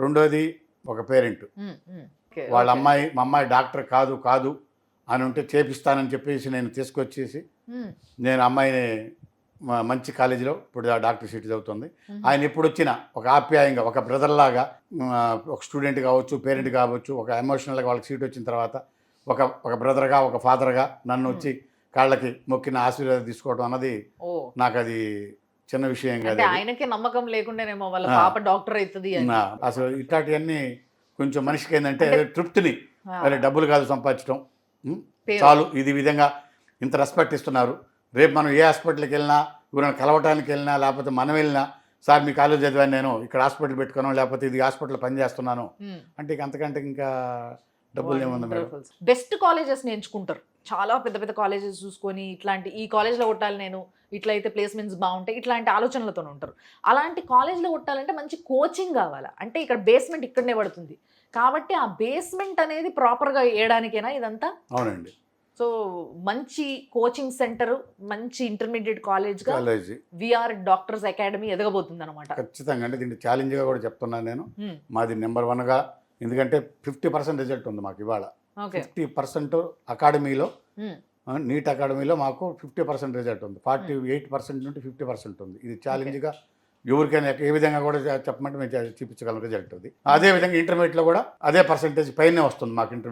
రెండోది ఒక పేరెంట్ వాళ్ళ అమ్మాయి మా అమ్మాయి డాక్టర్ కాదు కాదు అని ఉంటే చేపిస్తానని చెప్పేసి నేను తీసుకొచ్చేసి నేను అమ్మాయిని మంచి కాలేజీలో ఇప్పుడు డాక్టర్ సీట్ చదువుతుంది. ఆయన ఎప్పుడు వచ్చినా ఒక ఆప్యాయంగా ఒక బ్రదర్ లాగా ఒక స్టూడెంట్ కావచ్చు, పేరెంట్ కావచ్చు, ఒక ఎమోషనల్గా వాళ్ళకి సీట్ వచ్చిన తర్వాత ఒక బ్రదర్గా ఒక ఫాదర్గా నన్ను వచ్చి కాళ్ళకి మొక్కిన ఆశీర్వాదం తీసుకోవడం అన్నది నాకు అది చిన్న విషయం కాదు. ఆయనకే నమ్మకం లేకుండానేమో వాళ్ళ పాప డాక్టర్ అవుతుంది అసలు ఇట్లాంటివన్నీ కొంచెం మనిషికి ఏంటంటే తృప్తిని మరి డబ్బులు కాదు సంపాదించడం చాలు. ఇది విధంగా ఇంత రెస్పెక్ట్ ఇస్తున్నారు. రేపు మనం ఏ హాస్పిటల్కి వెళ్ళినా ఎవరైనా కలవటానికి వెళ్ళినా లేకపోతే మనం వెళ్ళినా సార్ మీ కాలేజ్ చదివాను నేను ఇక్కడ హాస్పిటల్ పెట్టుకున్నాను లేకపోతే ఇది హాస్పిటల్ పనిచేస్తున్నాను అంటే అంతకంటే ఇంకా డబ్బులు ఏముంది మేడం. బెస్ట్ కాలేజెస్ ఎంచుకుంటారు, చాలా పెద్ద పెద్ద కాలేజెస్ చూసుకొని ఇట్లాంటి ఈ కాలేజ్లో కొట్టాలి నేను, ఇట్లయితే ప్లేస్మెంట్స్ బాగుంటాయి, ఇట్లాంటి ఆలోచనలతో ఉంటారు. అలాంటి కాలేజ్లో కొట్టాలంటే మంచి కోచింగ్ కావాలా, అంటే ఇక్కడ బేస్మెంట్ ఇక్కడనే పడుతుంది కాబట్టి ఆ బేస్మెంట్ అనేది ప్రాపర్గా వేయడానికేనా ఇదంతా? అవునండి. సో మంచి కోచింగ్ సెంటర్, మంచి ఇంటర్మీడియట్ కాలేజ్గా విఆర్ డాక్టర్స్ అకాడమీ ఎదగబోతుంది అనమాట. ఖచ్చితంగా. అంటే దీన్ని ఛాలెంజ్గా కూడా చెప్తున్నాను నేను. మాది నెంబర్ 1గా, ఎందుకంటే 50% రిజల్ట్ ఉంది మాకు ఇవాళ. 50% అకాడమీలో, నీట్ అకాడమీలో మాకు 50% రిజల్ట్ ఉంది. 48% నుండి 50% ఉంది. ఇది ఛాలెంజ్గా ఎవరికైనా ఏ విధంగా కూడా చెప్పమంటే మేము చూపించగలం రిజల్ట్ అది. అదేవిధంగా ఇంటర్మీడియట్లో కూడా అదే పర్సంటేజ్ పైనే వస్తుంది మాకు ఇంటర్మీడియట్.